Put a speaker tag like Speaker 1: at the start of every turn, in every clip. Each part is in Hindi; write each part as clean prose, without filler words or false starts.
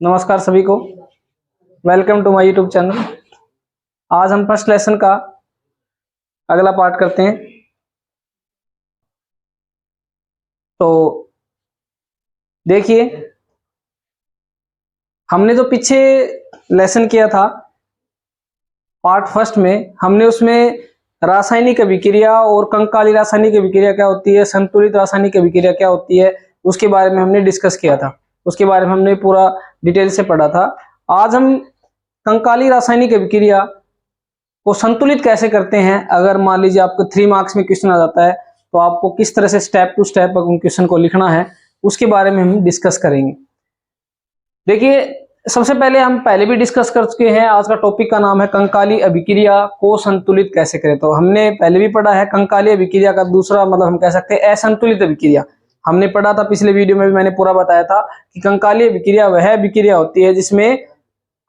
Speaker 1: नमस्कार सभी को। Welcome to my YouTube channel. आज हम फर्स्ट लेसन का अगला पार्ट करते हैं। तो देखिए, हमने जो पीछे लेसन किया था पार्ट फर्स्ट में, हमने उसमें रासायनिक अभिक्रिया और कंकाली रासायनिक अभिक्रिया क्या होती है, संतुलित रासायनिक अभिक्रिया क्या होती है, उसके बारे में हमने डिस्कस किया था। उसके बारे में हमने पूरा डिटेल से पढ़ा था। आज हम कंकाली रासायनिक अभिक्रिया को संतुलित कैसे करते हैं। अगर मान लीजिए आपको 3 मार्क्स में क्वेश्चन आ जाता है तो आपको किस तरह से स्टेप टू स्टेप उन क्वेश्चन को लिखना है, उसके बारे में हम डिस्कस करेंगे। देखिए, सबसे पहले हम पहले भी डिस्कस कर चुके हैं। आज का टॉपिक का नाम है कंकाली अभिक्रिया को संतुलित कैसे करें। तो हमने पहले भी पढ़ा है कंकाली अभिक्रिया का दूसरा मतलब हम कह सकते हैं असंतुलित अभिक्रिया। हमने पढ़ा था पिछले वीडियो में भी, मैंने पूरा बताया था कि कंकाली अभिक्रिया वह अभिक्रिया होती है जिसमें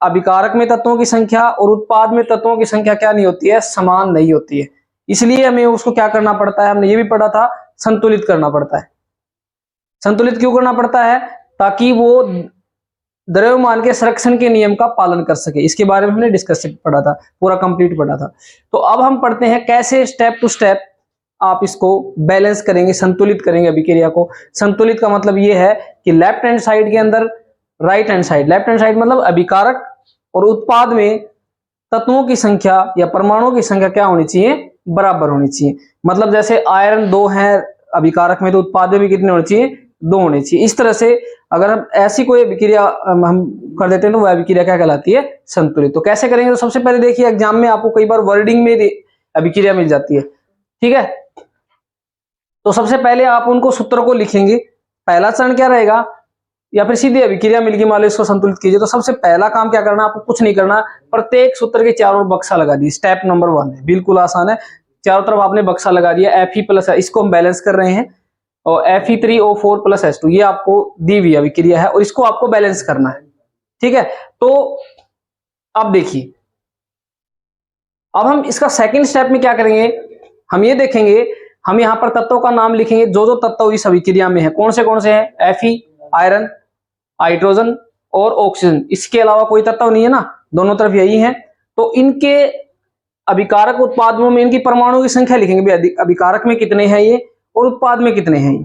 Speaker 1: अभिकारक में तत्वों की संख्या और उत्पाद में तत्वों की संख्या क्या नहीं होती है, समान नहीं होती है। इसलिए हमें उसको क्या करना पड़ता है, हमने ये भी पढ़ा था, संतुलित करना पड़ता है। संतुलित क्यों करना पड़ता है? ताकि वो द्रव्यमान के संरक्षण के नियम का पालन कर सके। इसके बारे में हमने डिस्कस पढ़ा था, पूरा कंप्लीट पढ़ा था। तो अब हम पढ़ते हैं कैसे स्टेप टू स्टेप आप इसको बैलेंस करेंगे, संतुलित करेंगे अभिक्रिया को। संतुलित का मतलब ये है कि लेफ्ट हैंड साइड के अंदर right hand side, left hand side मतलब अभिकारक और उत्पाद में तत्वों की संख्या या परमाणुओं की संख्या क्या होनी चाहिए, बराबर होनी चाहिए। मतलब जैसे आयरन 2 है अभिकारक में, तो उत्पाद में भी कितने होने चाहिए, 2 होने चाहिए। इस तरह से अगर हम ऐसी कोई अभिक्रिया हम कर देते हैं तो वह अभिक्रिया क्या कहलाती है, संतुलित। तो कैसे करेंगे? तो सबसे पहले देखिए, एग्जाम में आपको कई बार वर्डिंग में अभिक्रिया मिल जाती है, ठीक है। तो सबसे पहले आप उनको सूत्र को लिखेंगे। पहला चरण क्या रहेगा, या फिर सीधी अभिक्रिया मिल गई, मान लो इसको संतुलित कीजिए। तो सबसे पहला काम क्या करना, आपको कुछ नहीं करना, प्रत्येक सूत्र के चारों बक्सा लगा दिए। स्टेप नंबर 1 है, बिल्कुल आसान है। चारों तरफ आपने बक्सा लगा दिया। Fe प्लस, इसको हम बैलेंस कर रहे हैं, और Fe3O4 प्लस H2 ये आपको दी हुई अभिक्रिया है और इसको आपको बैलेंस करना है, ठीक है। तो अब देखिए, अब हम इसका सेकंड स्टेप में क्या करेंगे, हम ये देखेंगे, हम यहाँ पर तत्वों का नाम लिखेंगे जो जो तत्व इस अभिक्रिया में है। कौन से हैं? Fe, आयरन, हाइड्रोजन और ऑक्सीजन। इसके अलावा कोई तत्व नहीं है ना, दोनों तरफ यही है। तो इनके अभिकारक उत्पादों में इनकी परमाणु की संख्या लिखेंगे, अभिकारक में कितने हैं ये और उत्पाद में कितने हैं ये।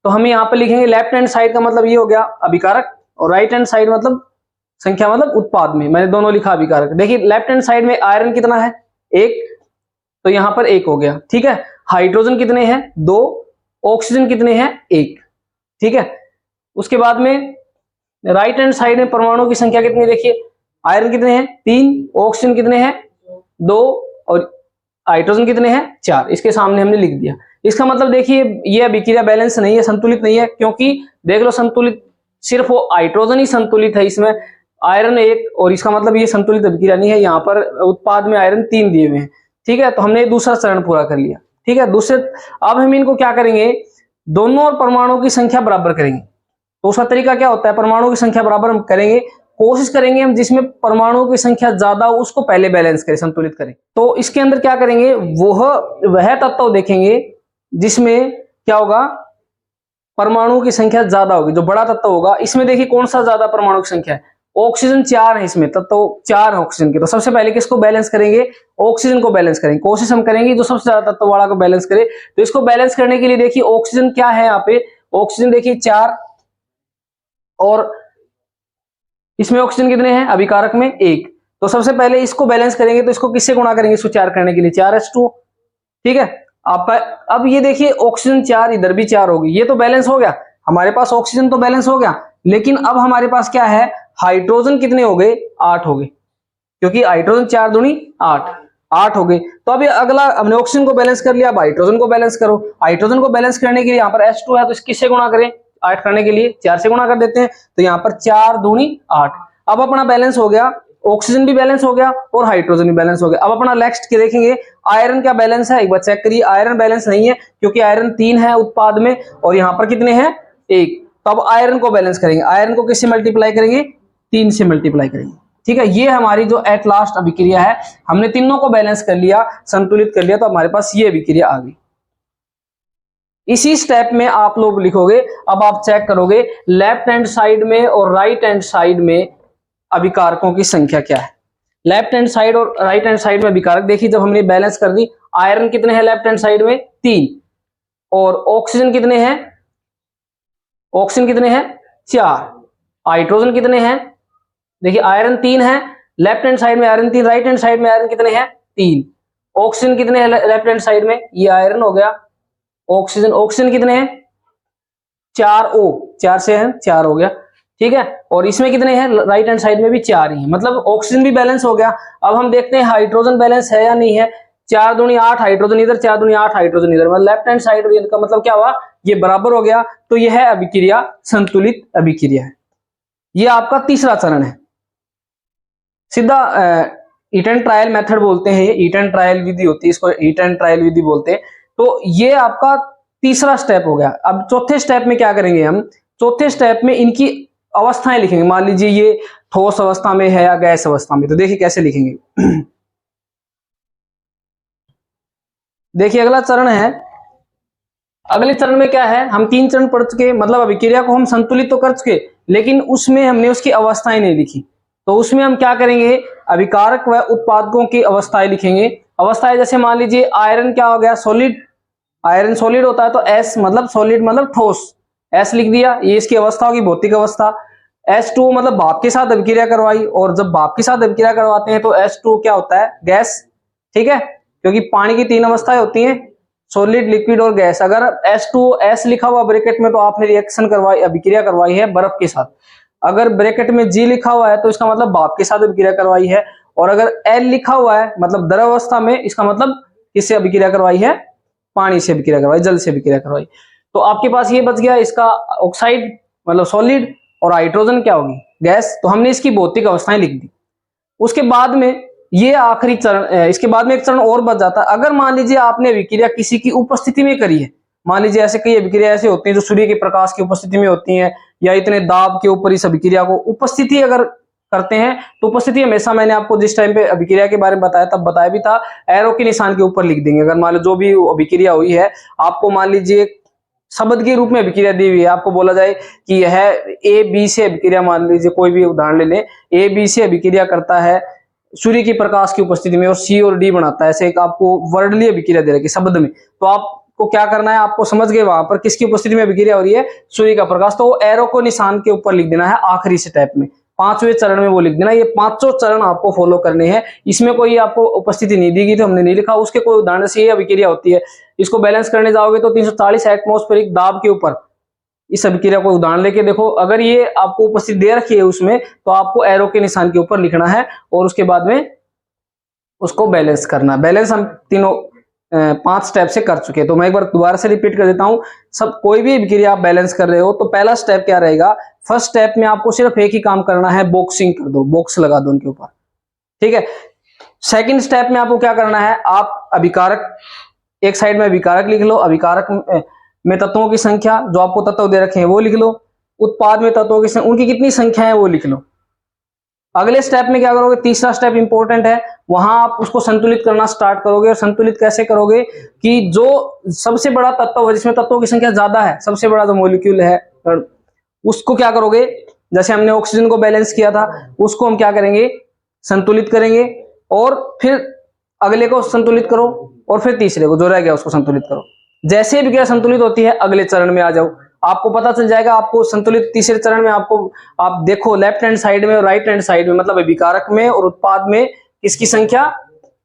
Speaker 1: तो हम यहाँ पे लिखेंगे, लेफ्ट हैंड साइड का मतलब ये हो गया अभिकारक, और राइट हैंड साइड मतलब संख्या मतलब उत्पाद में। मैंने दोनों लिखा अभिकारक। देखिए, लेफ्ट हैंड साइड में आयरन कितना है, 1, तो यहाँ पर 1 हो गया, ठीक है। हाइड्रोजन कितने हैं, 2, ऑक्सीजन कितने हैं, 1, ठीक है। उसके बाद में राइट हैंड साइड में परमाणु की संख्या कितनी, देखिए आयरन कितने हैं, 3, ऑक्सीजन कितने हैं, 2, और हाइड्रोजन कितने हैं, 4। इसके सामने हमने लिख दिया। इसका मतलब देखिए, ये अभिक्रिया बैलेंस नहीं है, संतुलित नहीं है, क्योंकि देख लो, संतुलित सिर्फ वो हाइड्रोजन ही संतुलित है, इसमें आयरन 1, और इसका मतलब ये संतुलित अभिक्रिया नहीं है। यहाँ पर उत्पाद में आयरन 3 दिए हुए हैं, ठीक है। तो हमने दूसरा चरण पूरा कर लिया, ठीक है। दूसरे, अब हम इनको क्या करेंगे, दोनों और परमाणुओं की संख्या बराबर करेंगे। तो उसका तरीका क्या होता है, परमाणुओं की संख्या बराबर हम करेंगे, कोशिश करेंगे हम जिसमें परमाणुओं की संख्या ज्यादा हो उसको पहले बैलेंस करें, संतुलित करें। तो इसके अंदर क्या करेंगे, वह तत्व देखेंगे जिसमें क्या होगा, परमाणुओं की संख्या ज्यादा होगी, जो बड़ा तत्व होगा। इसमें देखिए कौन सा ज्यादा परमाणु की संख्या है, ऑक्सीजन 4 है, इसमें तत्व 4 है ऑक्सीजन के। तो सबसे पहले किसको बैलेंस करेंगे, ऑक्सीजन को बैलेंस करेंगे। कोशिश हम करेंगे जो सबसे ज्यादा तत्व वाला को बैलेंस करे। तो इसको बैलेंस करने के लिए देखिए, ऑक्सीजन क्या है यहाँ पे, ऑक्सीजन देखिए 4, और इसमें ऑक्सीजन कितने हैं, अभिकारक में 1। तो सबसे पहले इसको बैलेंस करेंगे, तो इसको किससे गुणा करेंगे, इसको 4 करने के लिए 4H2, ठीक है आपका। अब ये देखिए, ऑक्सीजन 4, इधर भी 4 होगी, ये तो बैलेंस हो गया हमारे पास, ऑक्सीजन तो बैलेंस हो गया। लेकिन अब हमारे पास क्या है, हाइड्रोजन कितने हो गए, 8 हो गए, क्योंकि हाइड्रोजन 4 दूनी 8 हो गए। तो अभी अगला, हमने ऑक्सीजन को बैलेंस कर लिया, अब हाइड्रोजन को बैलेंस करो। हाइड्रोजन को बैलेंस करने के लिए यहाँ पर H2 है, तो किससे गुणा करें, 8 करने के लिए 4 से गुणा कर देते हैं। तो यहाँ पर 4 दूनी 8। अब अपना बैलेंस हो गया, ऑक्सीजन भी बैलेंस हो गया और हाइड्रोजन भी बैलेंस हो गया। अब अपना नेक्स्ट के देखेंगे, आयरन क्या बैलेंस है, एक बार चेक करिए। आयरन बैलेंस नहीं है, क्योंकि आयरन 3 है उत्पाद में और यहाँ पर कितने हैं, 1। तो अब आयरन को बैलेंस करेंगे, आयरन को किससे मल्टीप्लाई करेंगे, 3 से मल्टीप्लाई करेंगे, ठीक है। ये हमारी जो एट लास्ट अभिक्रिया है, हमने तीनों को बैलेंस कर लिया, संतुलित कर लिया, तो हमारे पास ये अभिक्रिया आ गई। इसी स्टेप में आप लोग लिखोगे। अब आप चेक करोगे लेफ्ट हैंड साइड में और राइट हैंड साइड में अभिकारकों की संख्या क्या है। लेफ्ट हैंड साइड और राइट हैंड साइड में अभिकारक देखिए, जब हमने बैलेंस कर दी, आयरन कितने हैं लेफ्ट हैंड साइड में 3, और ऑक्सीजन कितने हैं, ऑक्सीजन कितने हैं 4, हाइड्रोजन कितने हैं, देखिए आयरन 3 है लेफ्ट हैंड साइड में, आयरन 3, राइट हैंड साइड में आयरन कितने हैं 3, ऑक्सीजन कितने हैं लेफ्ट हैंड साइड में, ये आयरन हो गया, ऑक्सीजन, ऑक्सीजन कितने हैं 4 O, 4 से है 4 हो गया, ठीक है, और इसमें कितने हैं राइट हैंड साइड में भी 4 ही है, मतलब ऑक्सीजन भी बैलेंस हो गया। अब हम देखते हैं हाइड्रोजन बैलेंस है या नहीं है, 4 दूनी 8 हाइड्रोजन इधर, 4 दूनी 8 हाइड्रोजन इधर, मतलब लेफ्ट हैंड साइड का मतलब क्या हुआ, ये बराबर हो गया, तो यह है अभिक्रिया संतुलित अभिक्रिया है। ये आपका तीसरा चरण है। सीधा ईट एंड ट्रायल मेथड बोलते हैं, ईट एंड ट्रायल विधि होती है, इसको ईट एंड ट्रायल विधि बोलते हैं। तो ये आपका तीसरा स्टेप हो गया। अब चौथे स्टेप में क्या करेंगे हम, चौथे स्टेप में इनकी अवस्थाएं लिखेंगे। मान लीजिए ये ठोस अवस्था में है या गैस अवस्था में, तो देखिए कैसे लिखेंगे। देखिए अगला चरण है, अगले चरण में क्या है, हम 3 चरण पढ़ चुके, मतलब अभिक्रिया को हम संतुलित तो कर चुके, लेकिन उसमें हमने उसकी अवस्थाएं नहीं लिखी। तो उसमें हम क्या करेंगे, अभिकारक व उत्पादकों की अवस्थाएं लिखेंगे। अवस्थाएं जैसे मान लीजिए आयरन क्या हो गया, सॉलिड, आयरन सॉलिड होता है तो S मतलब सॉलिड मतलब ठोस, S लिख दिया, ये इसकी अवस्था होगी भौतिक अवस्था। H2 मतलब भाप के साथ अभिक्रिया करवाई, और जब भाप के साथ अभिक्रिया करवाते हैं तो H2 क्या होता है, गैस, ठीक है, क्योंकि पानी की 3 अवस्थाएं होती हैं, सॉलिड, लिक्विड और गैस। अगर H2S लिखा हुआ ब्रैकेट में तो आपने रिएक्शन करवाई, अभिक्रिया करवाई है बर्फ के साथ। अगर ब्रैकेट में G लिखा हुआ है तो इसका मतलब भाप के साथ अभिक्रिया करवाई है, और अगर L लिखा हुआ है मतलब द्रव अवस्था में, इसका मतलब किससे अभिक्रिया करवाई है, पानी से अभिक्रिया करवाई, जल से अभिक्रिया करवाई। तो आपके पास ये बच गया इसका ऑक्साइड मतलब सॉलिड, और हाइड्रोजन क्या होगी, गैस। तो हमने इसकी भौतिक अवस्थाएं लिख दी। उसके बाद में ये आखिरी चरण, इसके बाद में एक चरण और बच जाता है। अगर मान लीजिए आपने अभिक्रिया किसी की उपस्थिति में करी है, मान लीजिए ऐसे कई अभिक्रिया ऐसे होती हैं जो सूर्य के प्रकाश की उपस्थिति में होती हैं, या इतने दाब के ऊपर इस अभिक्रिया को उपस्थिति अगर करते हैं, तो उपस्थिति हमेशा, मैंने आपको जिस टाइम पे अभिक्रिया के बारे में बताया तब बताया भी था, एरो के निशान के ऊपर लिख देंगे। अगर मान लो जो भी अभिक्रिया हुई है, आपको मान लीजिए शब्द के रूप में अभिक्रिया दी हुई है, आपको बोला जाए कि यह ए बी से अभिक्रिया, मान लीजिए कोई भी उदाहरण ले लें, ए बी से अभिक्रिया करता है सूर्य की प्रकाश की उपस्थिति में, और सी और डी बनाता है, ऐसे एक आपको वर्डली अभिक्रिया दे रखी शब्द में। तो आपको क्या करना है, आपको समझ गए वहां पर किसकी उपस्थिति में अभिक्रिया हो रही है, सूर्य का प्रकाश, तो वो एरो को निशान के ऊपर लिख देना है आखिरी स्टेप में, 5वें चरण में वो लिख देना। ये 5 चरण आपको फॉलो करने हैं। इसमें कोई आपको उपस्थिति नहीं दी गई तो हमने नहीं लिखा, उसके कोई उदाहरण से ये अभिक्रिया होती है, इसको बैलेंस करने जाओगे तो 340 एटमॉस्फेरिक दाब के ऊपर इस अभिक्रिया को उदाहरण लेके देखो, अगर ये आपको उपस्थिति दे रखी है उसमें, तो आपको एरो के निशान के ऊपर लिखना है, और उसके बाद में उसको बैलेंस करना। बैलेंस हम तीनों 5 स्टेप से कर चुके हैं। तो मैं एक बार दोबारा से रिपीट कर देता हूं, सब कोई भी अभिक्रिया आप बैलेंस कर रहे हो तो पहला स्टेप क्या रहेगा, फर्स्ट स्टेप में आपको सिर्फ एक ही काम करना है, बॉक्सिंग कर दो, बॉक्स लगा दो उनके ऊपर, ठीक है। सेकंड स्टेप में आपको क्या करना है, आप अभिकारक, एक साइड में अभिकारक लिख लो, अभिकारक में तत्वों की संख्या जो आपको तत्व दे रखे हैं वो लिख लो, उत्पाद में तत्वों की संख्या, उनकी कितनी संख्या है वो लिख लो। अगले स्टेप में क्या करोगे, तीसरा स्टेप इंपॉर्टेंट है, वहां आप उसको संतुलित करना स्टार्ट करोगे। और संतुलित कैसे करोगे कि जो सबसे बड़ा तत्व है जिसमें तत्वों की संख्या ज्यादा है, सबसे बड़ा जो मॉलिक्यूल है, उसको क्या करोगे, जैसे हमने ऑक्सीजन को बैलेंस किया था, उसको हम क्या करेंगे, संतुलित करेंगे, और फिर अगले को संतुलित करो, और फिर तीसरे को जो रह गया उसको संतुलित करो। जैसे ही विक्रिया संतुलित होती है अगले चरण में आ जाओ, आपको पता चल जाएगा। आपको संतुलित तीसरे चरण में आपको, आप देखो लेफ्ट हैंड साइड में और राइट हैंड साइड में, मतलब अभिकारक में और उत्पाद में किसकी संख्या,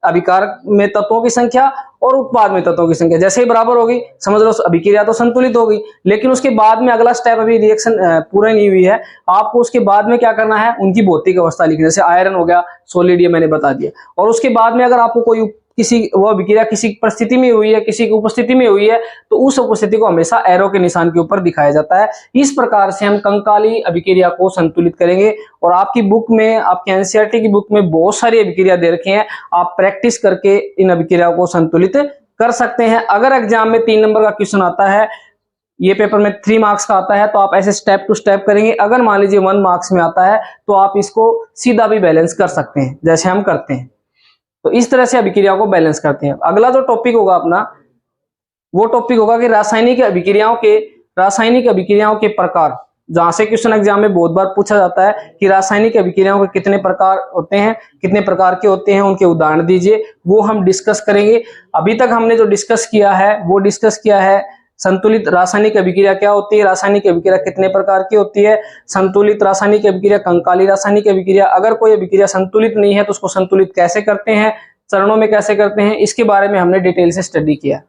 Speaker 1: अभिकारक में तत्वों की संख्या और उत्पाद में तत्वों की संख्या जैसे ही बराबर होगी, समझ लो अभिक्रिया तो संतुलित होगी। लेकिन उसके बाद में अगला स्टेप, अभी रिएक्शन पूरा नहीं हुई है, आपको उसके बाद में क्या करना है, उनकी भौतिक अवस्था लिखनी, जैसे आयरन हो गया, सॉलिड, ये मैंने बता दिया। और उसके बाद में अगर आपको कोई किसी वो अभिक्रिया किसी परिस्थिति में हुई है, किसी की उपस्थिति में हुई है, तो उस उपस्थिति को हमेशा एरो के निशान के ऊपर दिखाया जाता है। इस प्रकार से हम कंकाली अभिक्रिया को संतुलित करेंगे। और आपकी बुक में, आपके एनसीईआरटी की बुक में बहुत सारी अभिक्रिया दे रखी हैं, आप प्रैक्टिस करके इन अभिक्रियाओं को संतुलित कर सकते हैं। अगर एग्जाम में 3 नंबर का क्वेश्चन आता है, ये पेपर में 3 मार्क्स का आता है, तो आप ऐसे स्टेप टू स्टेप करेंगे। अगर मान लीजिए 1 मार्क्स में आता है तो आप इसको सीधा भी बैलेंस कर सकते हैं जैसे हम करते हैं। तो इस तरह से अभिक्रिया को बैलेंस करते हैं। अगला जो टॉपिक होगा अपना, वो टॉपिक होगा कि रासायनिक अभिक्रियाओं के प्रकार, जहां से क्वेश्चन एग्जाम में बहुत बार पूछा जाता है कि रासायनिक अभिक्रियाओं के कितने प्रकार होते हैं, कितने प्रकार के होते हैं, उनके उदाहरण दीजिए। वो हम डिस्कस करेंगे। अभी तक हमने जो डिस्कस किया है वो डिस्कस किया है संतुलित रासायनिक अभिक्रिया क्या होती है, रासायनिक अभिक्रिया कितने प्रकार की होती है, संतुलित रासायनिक अभिक्रिया, कंकाली रासायनिक अभिक्रिया, अगर कोई अभिक्रिया संतुलित नहीं है तो उसको संतुलित कैसे करते हैं, चरणों में कैसे करते हैं, इसके बारे में हमने डिटेल से स्टडी किया।